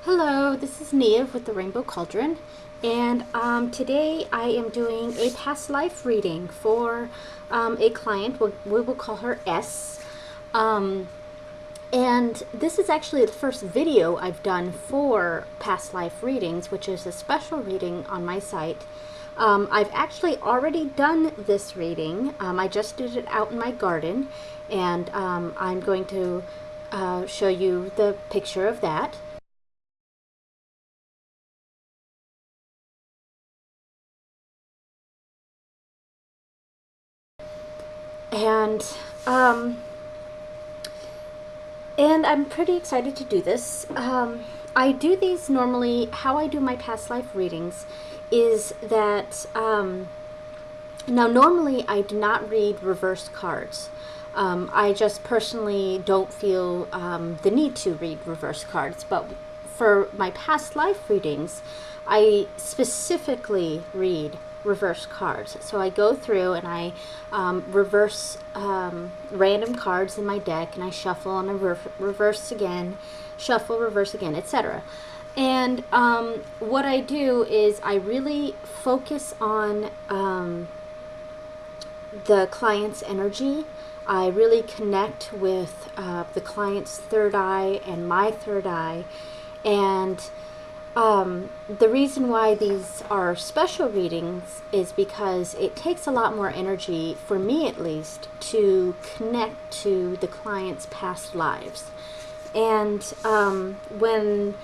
Hello, this is Nia with the Rainbow Cauldron, and today I am doing a past life reading for a client. We will call her S. Um, and this is actually the first video I've done for past life readings, which is a special reading on my site. I've actually already done this reading. I just did it out in my garden, and I'm going to show you the picture of that. And um, and I'm pretty excited to do this. I do these normally. How I do my past life readings is that now normally I do not read reverse cards. I just personally don't feel the need to read reverse cards, but for my past life readings, I specifically read reverse cards. So I go through and I reverse random cards in my deck, and I shuffle and I reverse again, shuffle, reverse again, etc. And what I do is I really focus on the client's energy. I really connect with the client's third eye and my third eye. And the reason why these are special readings is because it takes a lot more energy, for me at least, to connect to the client's past lives. And when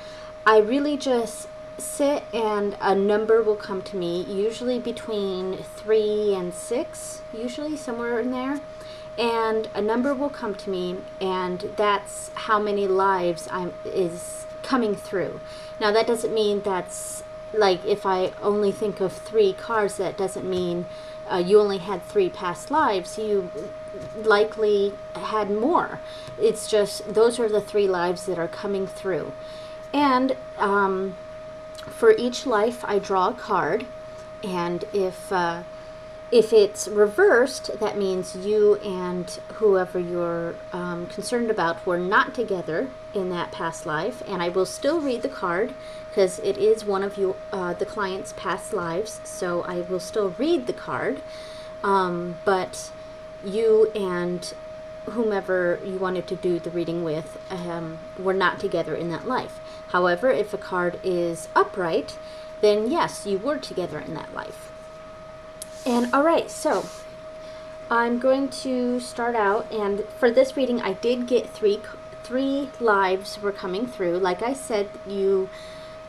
I really just sit and a number will come to me, usually between 3 and 6, usually somewhere in there, and a number will come to me, and that's how many lives is coming through. Now that doesn't mean that's like if I only think of 3 cards, that doesn't mean you only had 3 past lives. You likely had more. It's just those are the 3 lives that are coming through. And for each life I draw a card, and if it's reversed, that means you and whoever you're concerned about were not together in that past life. And I will still read the card because it is one of you, the client's past lives. So I will still read the card. But you and whomever you wanted to do the reading with were not together in that life. However, if a card is upright, then yes, you were together in that life. And alright, so I'm going to start out, and for this reading I did get three lives were coming through. Like I said, you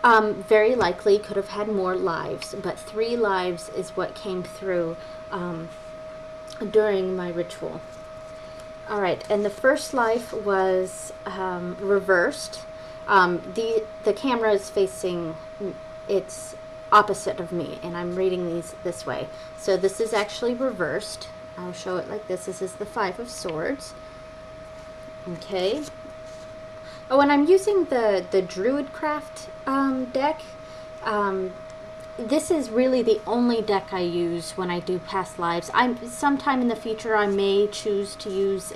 very likely could have had more lives, but 3 lives is what came through during my ritual. Alright, and the first life was reversed. The camera is facing, it's opposite of me, and I'm reading these this way. So this is actually reversed. I'll show it like this. This is the 5 of Swords. Okay. Oh, and I'm using the DruidCraft deck. This is really the only deck I use when I do past lives. Sometime in the future I may choose to use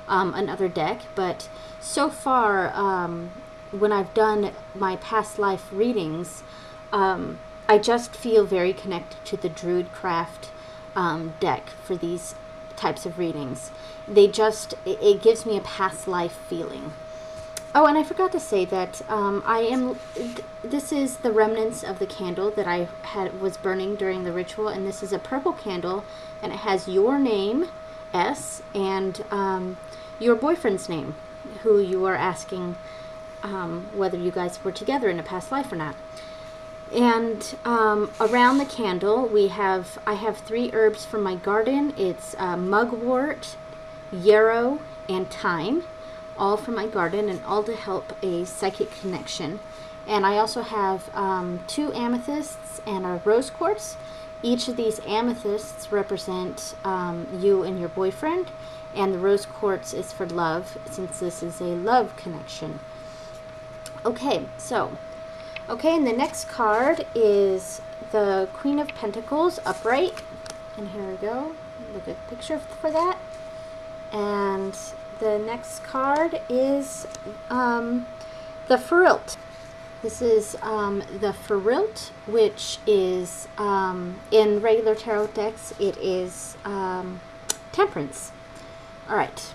another deck, but so far when I've done my past life readings, I just feel very connected to the DruidCraft deck for these types of readings. It gives me a past life feeling. Oh, and I forgot to say that this is the remnants of the candle that I was burning during the ritual, and this is a purple candle, and it has your name, S, and your boyfriend's name, who you are asking whether you guys were together in a past life or not. And around the candle I have 3 herbs from my garden. It's mugwort, yarrow, and thyme, all from my garden, and all to help a psychic connection. And I also have 2 amethysts and a rose quartz. Each of these amethysts represent you and your boyfriend, and the rose quartz is for love, since this is a love connection. Okay, and the next card is the Queen of Pentacles upright. And here we go. Look at the picture for that. And the next card is the Ferilt. This is the Ferilt, which is in regular tarot decks, it is Temperance. All right.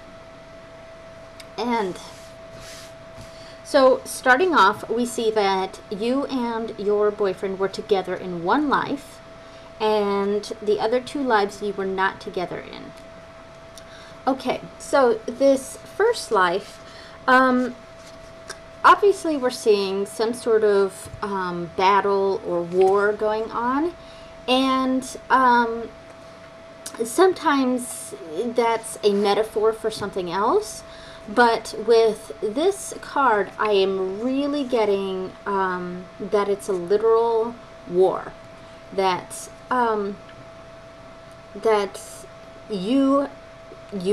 And so starting off, we see that you and your boyfriend were together in one life, and the other two lives you were not together in. Okay, so this first life, obviously we're seeing some sort of battle or war going on, and sometimes that's a metaphor for something else, but with this card I am really getting that it's a literal war, that that you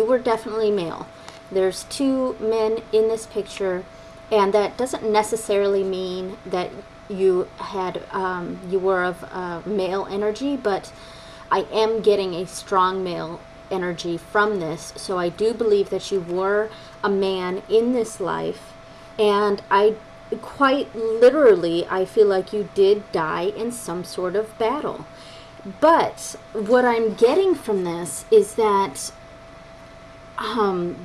were definitely male. There's two men in this picture, and that doesn't necessarily mean that you had you were of male energy, but I am getting a strong male energy from this. So I do believe that you were a man in this life, and I quite literally, I feel like you did die in some sort of battle. But what I'm getting from this is that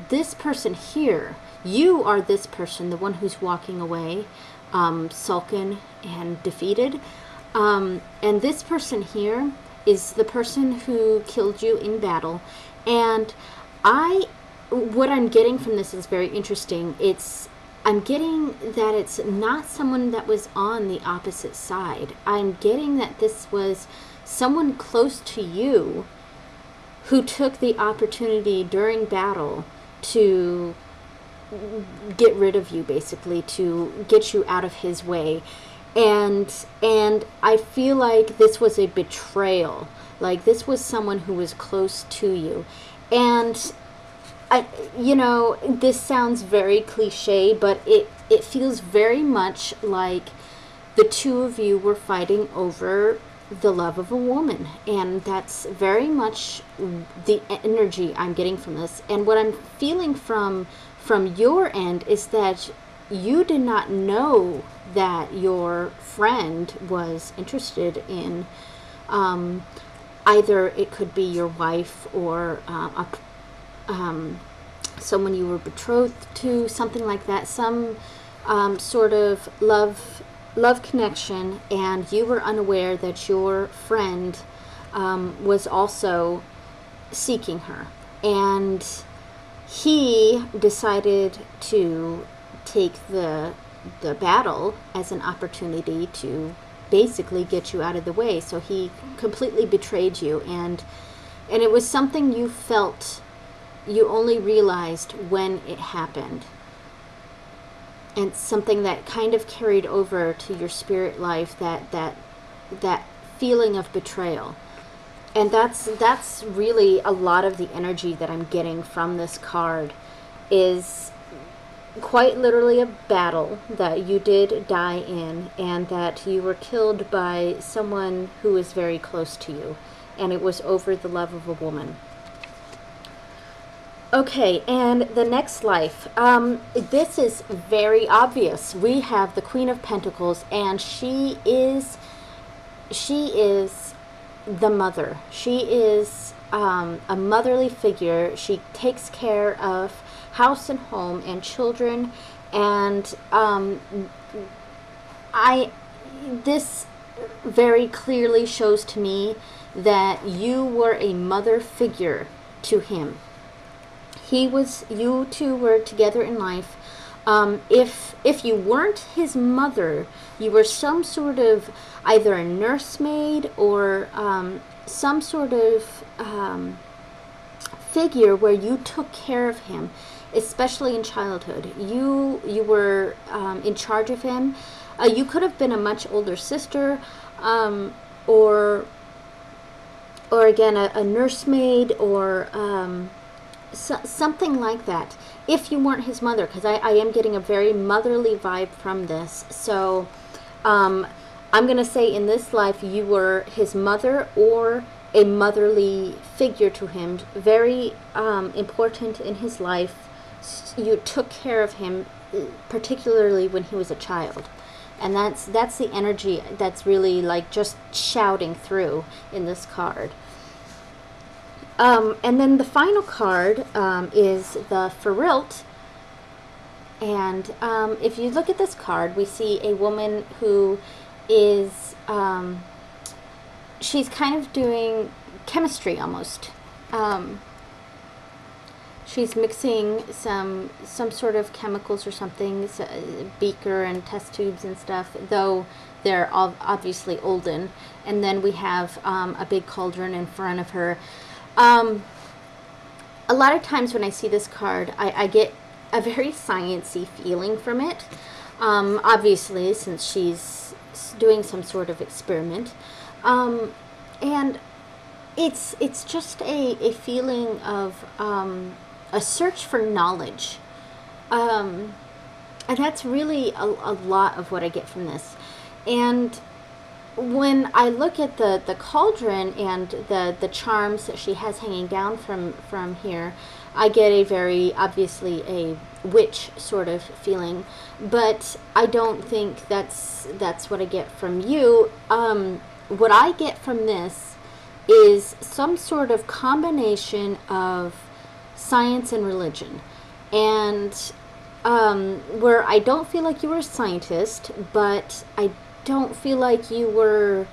this person here, you are this person, the one who's walking away, sullen and defeated. And this person here is the person who killed you in battle. And what I'm getting from this is very interesting. I'm getting that it's not someone that was on the opposite side. I'm getting that this was someone close to you who took the opportunity during battle to get rid of you, basically, to get you out of his way. And I feel like this was a betrayal. Like, this was someone who was close to you. And this sounds very cliche, but it feels very much like the two of you were fighting over the love of a woman, and that's very much the energy I'm getting from this. And what I'm feeling from your end is that you did not know that your friend was interested in either it could be your wife or someone you were betrothed to, something like that, some sort of love connection, and you were unaware that your friend was also seeking her, and he decided to take the battle as an opportunity to basically get you out of the way. So he completely betrayed you, and it was something you felt, you only realized when it happened. And something that kind of carried over to your spirit life, that feeling of betrayal. And that's really a lot of the energy that I'm getting from this card, is quite literally a battle that you did die in, and that you were killed by someone who is very close to you, and it was over the love of a woman. Okay, and the next life, this is very obvious. We have the Queen of Pentacles, and she is the mother. She is a motherly figure. She takes care of house and home and children, and this very clearly shows to me that you were a mother figure to him. You two were together in life. If you weren't his mother, you were some sort of either a nursemaid or some sort of figure where you took care of him, especially in childhood. You were in charge of him. You could have been a much older sister, or again a nursemaid, or something like that, if you weren't his mother, because I am getting a very motherly vibe from this. So I'm going to say in this life you were his mother or a motherly figure to him, very important in his life. You took care of him, particularly when he was a child. And that's the energy that's really like just shouting through in this card. And then the final card is the Ferilt. And if you look at this card, we see a woman who is, she's kind of doing chemistry almost. She's mixing some sort of chemicals or something, beaker and test tubes and stuff, though they're all obviously olden. And then we have a big cauldron in front of her. A lot of times when I see this card, I get a very sciencey feeling from it. Obviously, since she's doing some sort of experiment. And it's just a feeling of a search for knowledge. And that's really a lot of what I get from this. And when I look at the cauldron and the charms that she has hanging down from here, I get a very, obviously, a witch sort of feeling. But I don't think that's what I get from you. What I get from this is some sort of combination of science and religion. And where I don't feel like you were a scientist, but I don't feel like you were,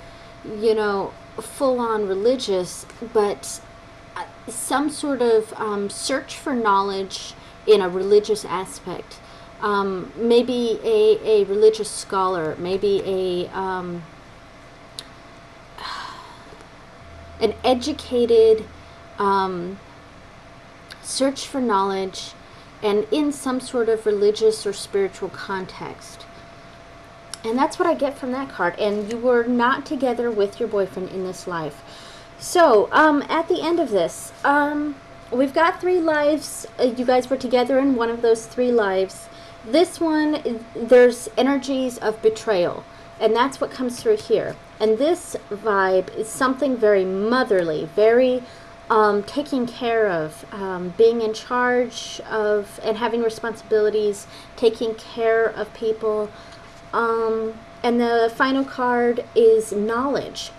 you know, full-on religious, but some sort of search for knowledge in a religious aspect. Maybe a religious scholar, maybe an educated search for knowledge, and in some sort of religious or spiritual context. And that's what I get from that card. And you were not together with your boyfriend in this life. So, at the end of this, we've got 3 lives. You guys were together in one of those 3 lives. This one, there's energies of betrayal. And that's what comes through here. And this vibe is something very motherly, very taking care of, being in charge of and having responsibilities, taking care of people. And the final card is knowledge,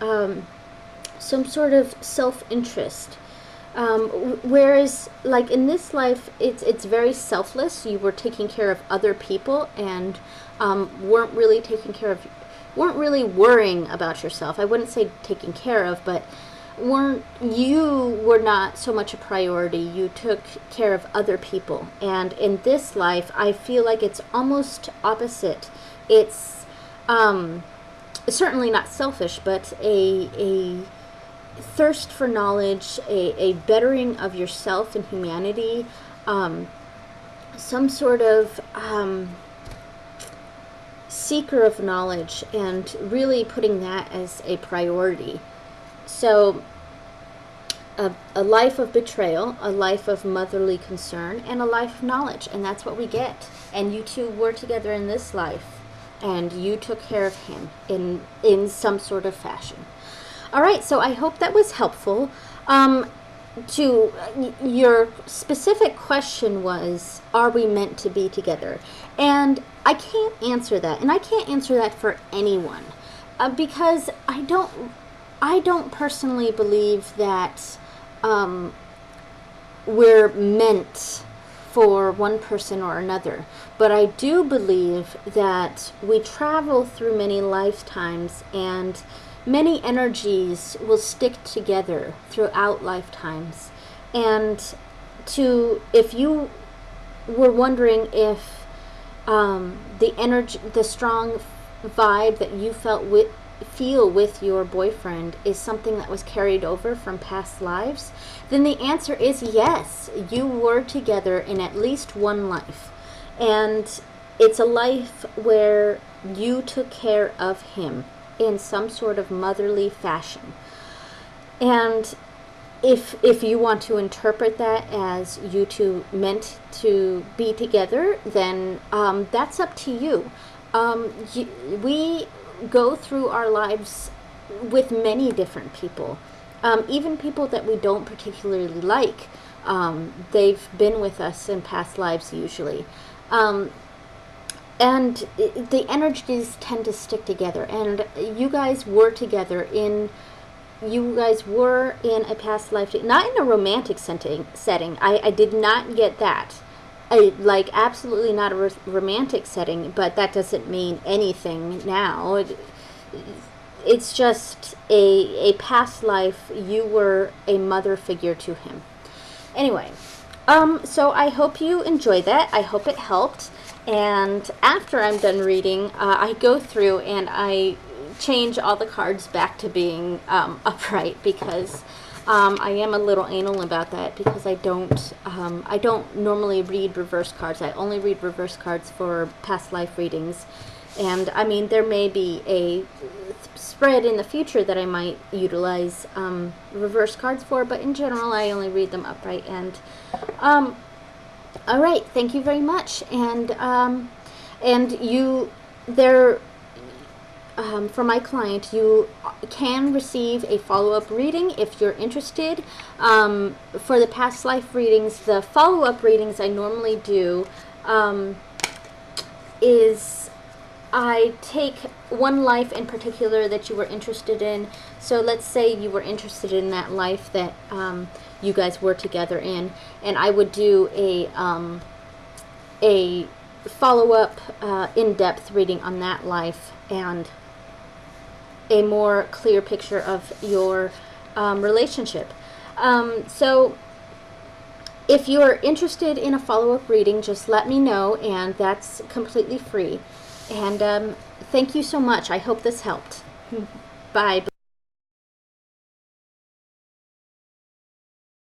some sort of self-interest. Whereas, like in this life, it's very selfless. You were taking care of other people and weren't really worrying about yourself. I wouldn't say taking care of, but you were not so much a priority. You took care of other people. And in this life, I feel like it's almost opposite. It's certainly not selfish, but a thirst for knowledge, a bettering of yourself and humanity, some sort of seeker of knowledge, and really putting that as a priority. So a life of betrayal, a life of motherly concern, and a life of knowledge. And that's what we get. And you two were together in this life, and you took care of him in some sort of fashion. All right, so I hope that was helpful. To your specific question was, are we meant to be together? And I can't answer that, and I can't answer that for anyone, because I don't personally believe that we're meant for one person or another. But I do believe that we travel through many lifetimes, and many energies will stick together throughout lifetimes. And if you were wondering if the energy, the strong vibe that you feel with your boyfriend is something that was carried over from past lives, then the answer is yes. You were together in at least one life. And it's a life where you took care of him in some sort of motherly fashion. And if you want to interpret that as you two meant to be together, then that's up to you. We go through our lives with many different people, even people that we don't particularly like. They've been with us in past lives usually. the energies tend to stick together, and you guys were together you guys were in a past life, not in a romantic setting. I did not get that. Like, absolutely not a romantic setting, but that doesn't mean anything now. It's just a past life. You were a mother figure to him. Anyway, so I hope you enjoyed that. I hope it helped. And after I'm done reading, I go through and I change all the cards back to being upright, because I am a little anal about that, because I don't normally read reverse cards. I only read reverse cards for past life readings. And I mean, there may be a spread in the future that I might utilize reverse cards for, but in general I only read them upright. And all right, thank you very much. And you there for my client, you can receive a follow-up reading if you're interested. For the past life readings, the follow-up readings I normally do is I take one life in particular that you were interested in. So let's say you were interested in that life that you guys were together in, and I would do a follow-up in-depth reading on that life and a more clear picture of your relationship. So if you're interested in a follow-up reading, just let me know, and that's completely free. And thank you so much. I hope this helped. Bye.